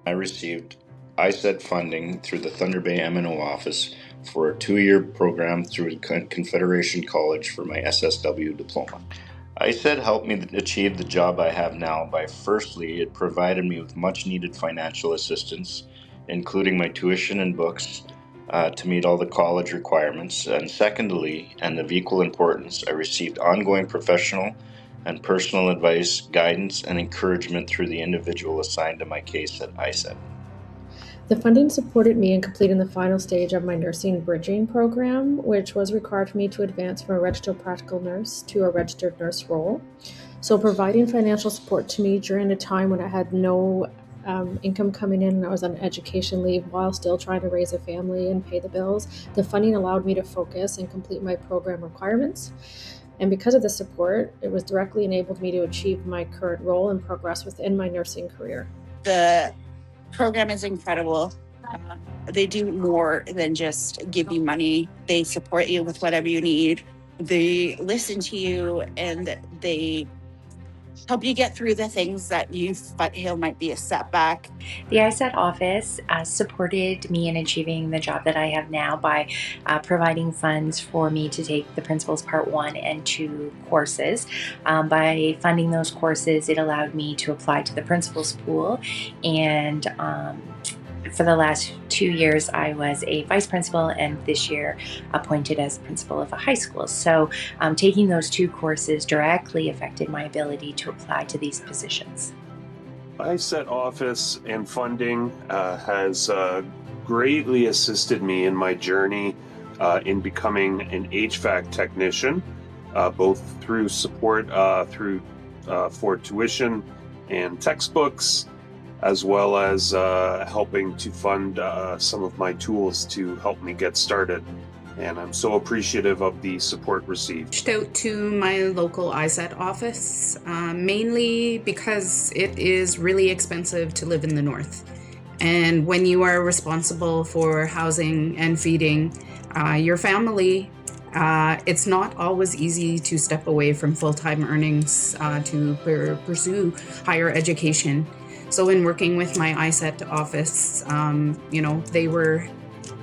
I received ISET funding through the Thunder Bay M&O office for a 2-year program through Confederation College for my SSW diploma. ISET helped me achieve the job I have now by firstly, it provided me with much needed financial assistance, including my tuition and books, to meet all the college requirements. And secondly, and of equal importance, I received ongoing professional and personal advice, guidance, and encouragement through the individual assigned to my case at ISET. The funding supported me in completing the final stage of my nursing bridging program, which was required for me to advance from a registered practical nurse to a registered nurse role. So providing financial support to me during a time when I had no income coming in and I was on education leave while still trying to raise a family and pay the bills, the funding allowed me to focus and complete my program requirements. And because of the support, it was directly enabled me to achieve my current role and progress within my nursing career. The program is incredible. They do more than just give you money. They support you with whatever you need. They listen to you and they help you get through the things that you feel might be a setback. The ISET office supported me in achieving the job that I have now by providing funds for me to take the Principal's Part 1 and 2 courses. By funding those courses, it allowed me to apply to the Principal's Pool, and for the last 2 years, I was a vice principal, and this year appointed as principal of a high school. So taking those 2 courses directly affected my ability to apply to these positions. ISET office and funding has greatly assisted me in my journey in becoming an HVAC technician, both through support for tuition and textbooks, as well as helping to fund some of my tools to help me get started. And I'm so appreciative of the support received. Reached out to my local ISET office, mainly because it is really expensive to live in the north. And when you are responsible for housing and feeding your family, it's not always easy to step away from full-time earnings to pursue higher education. So in working with my ISET office, they were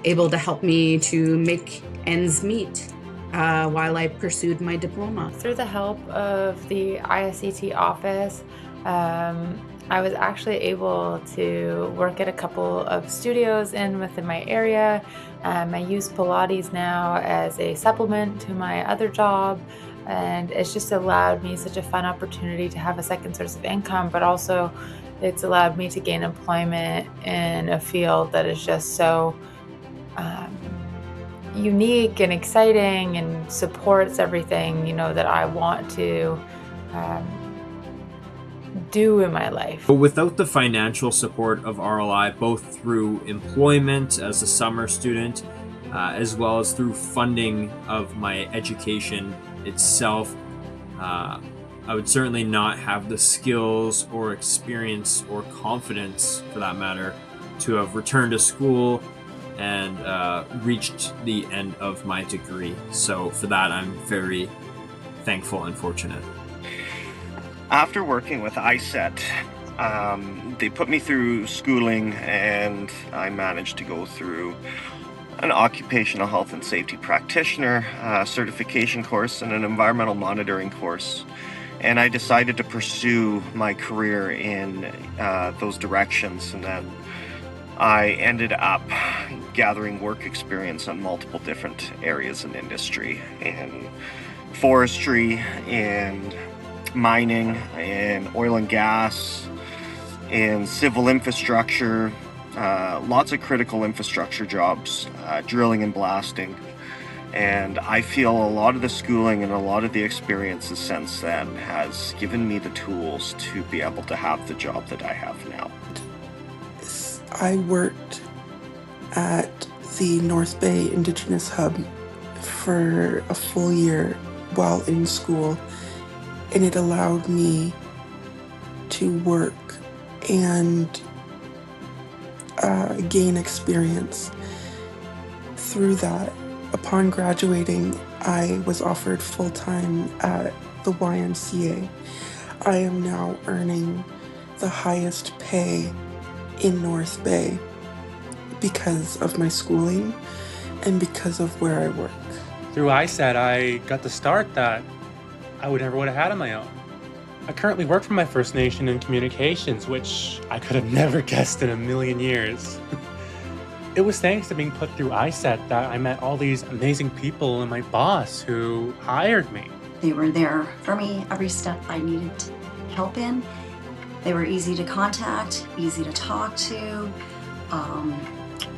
able to help me to make ends meet while I pursued my diploma. Through the help of the ISET office, I was actually able to work at a couple of studios within my area. I use Pilates now as a supplement to my other job, and it's just allowed me such a fun opportunity to have a second source of income, but also it's allowed me to gain employment in a field that is just so unique and exciting and supports everything, that I want to do in my life. But without the financial support of RLI, both through employment as a summer student, as well as through funding of my education itself, I would certainly not have the skills or experience or confidence, for that matter, to have returned to school and reached the end of my degree. So for that, I'm very thankful and fortunate. After working with ISET, they put me through schooling, and I managed to go through an occupational health and safety practitioner certification course and an environmental monitoring course. And I decided to pursue my career in those directions, and then I ended up gathering work experience on multiple different areas in industry, in forestry, in mining, in oil and gas, in civil infrastructure, lots of critical infrastructure jobs, drilling and blasting. And I feel a lot of the schooling and a lot of the experiences since then has given me the tools to be able to have the job that I have now. I worked at the North Bay Indigenous Hub for a full year while in school, and it allowed me to work and gain experience. Through that, upon graduating, I was offered full-time at the YMCA. I am now earning the highest pay in North Bay because of my schooling and because of where I work. Through ISET, I got the start that I would have had on my own. I currently work for my First Nation in communications, which I could have never guessed in a million years. It was thanks to being put through ISET that I met all these amazing people and my boss who hired me. They were there for me every step I needed help in. They were easy to contact, easy to talk to,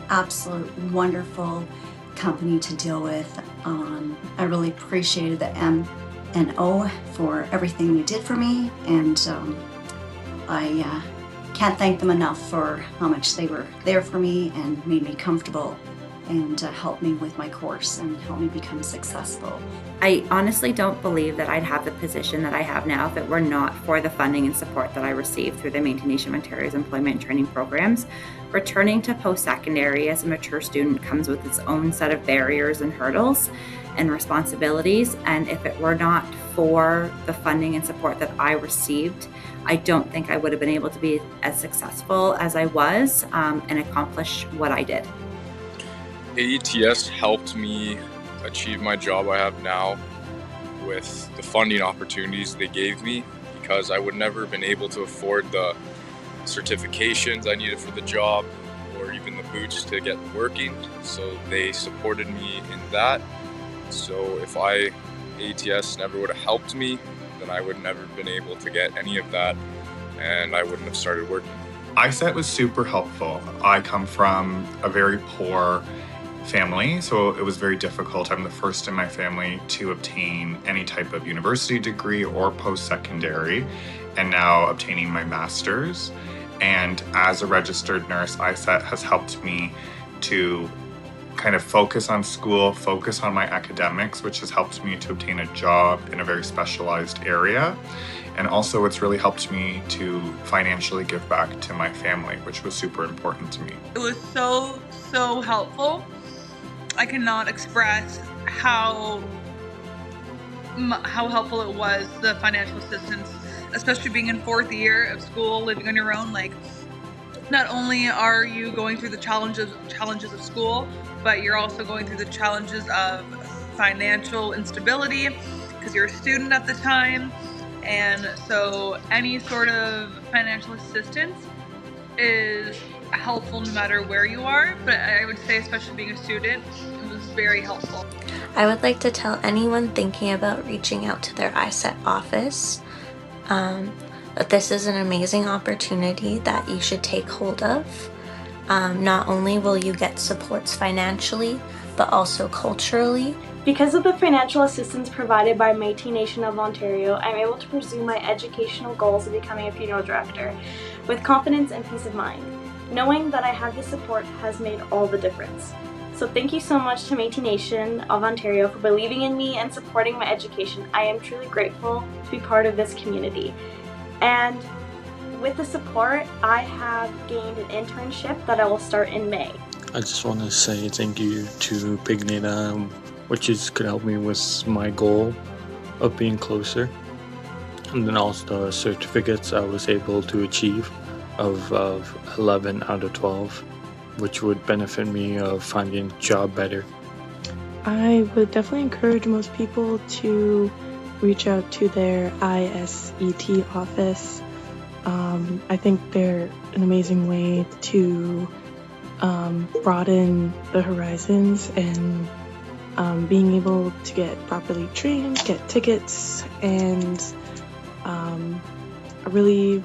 absolute wonderful company to deal with. I really appreciated the M&O for everything they did for me, and I can't thank them enough for how much they were there for me and made me comfortable and helped me with my course and helped me become successful. I honestly don't believe that I'd have the position that I have now if it were not for the funding and support that I received through the Métis Nation of Ontario's employment and training programs. Returning to post-secondary as a mature student comes with its own set of barriers and hurdles and responsibilities, and if it were not for the funding and support that I received, I don't think I would have been able to be as successful as I was and accomplish what I did. AETS helped me achieve my job I have now with the funding opportunities they gave me, because I would never have been able to afford the certifications I needed for the job or even the boots to get working. So they supported me in that. So if AETS never would have helped me, then I would never have been able to get any of that and I wouldn't have started working. ISET was super helpful. I come from a very poor family, so it was very difficult. I'm the first in my family to obtain any type of university degree or post-secondary, and now obtaining my master's. And as a registered nurse, ISET has helped me to kind of focus on school, focus on my academics, which has helped me to obtain a job in a very specialized area. And also it's really helped me to financially give back to my family, which was super important to me. It was so helpful. I cannot express how helpful it was, the financial assistance, especially being in 4th year of school, living on your own. Like, not only are you going through the challenges of school, but you're also going through the challenges of financial instability because you're a student at the time. And so any sort of financial assistance is helpful no matter where you are, but I would say especially being a student, it was very helpful. I would like to tell anyone thinking about reaching out to their ISET office that this is an amazing opportunity that you should take hold of. Not only will you get supports financially, but also culturally. Because of the financial assistance provided by Métis Nation of Ontario, I'm able to pursue my educational goals of becoming a funeral director with confidence and peace of mind. Knowing that I have this support has made all the difference. So thank you so much to Métis Nation of Ontario for believing in me and supporting my education. I am truly grateful to be part of this community. And with the support, I have gained an internship that I will start in May. I just want to say thank you to Pignata, which could help me with my goal of being closer. And then also the certificates I was able to achieve of 11 out of 12, which would benefit me of finding a job better. I would definitely encourage most people to reach out to their ISET office. I think they're an amazing way to broaden the horizons and being able to get properly trained, get tickets, and a really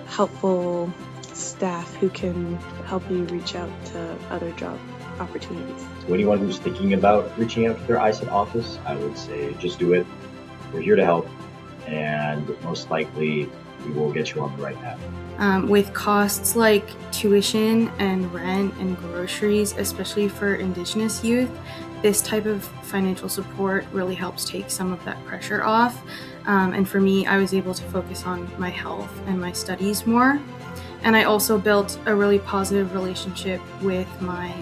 helpful staff who can help you reach out to other job opportunities. To anyone who's thinking about reaching out to their ISET office, I would say just do it. We're here to help, and most likely we will get you on the right path. With costs like tuition and rent and groceries, especially for Indigenous youth, this type of financial support really helps take some of that pressure off. And for me, I was able to focus on my health and my studies more. And I also built a really positive relationship with my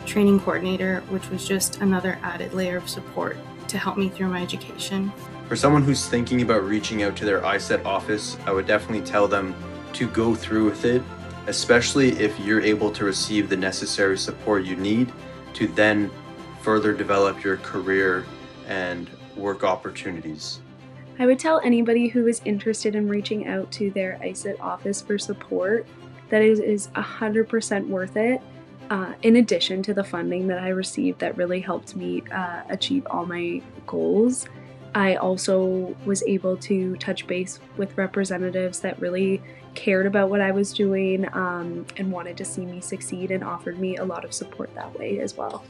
training coordinator, which was just another added layer of support to help me through my education. For someone who's thinking about reaching out to their ISET office, I would definitely tell them to go through with it especially if you're able to receive the necessary support you need to then further develop your career and work opportunities. I would tell anybody who is interested in reaching out to their ISET office for support that it is 100% worth it. In addition to the funding that I received that really helped me achieve all my goals, I also was able to touch base with representatives that really cared about what I was doing and wanted to see me succeed and offered me a lot of support that way as well.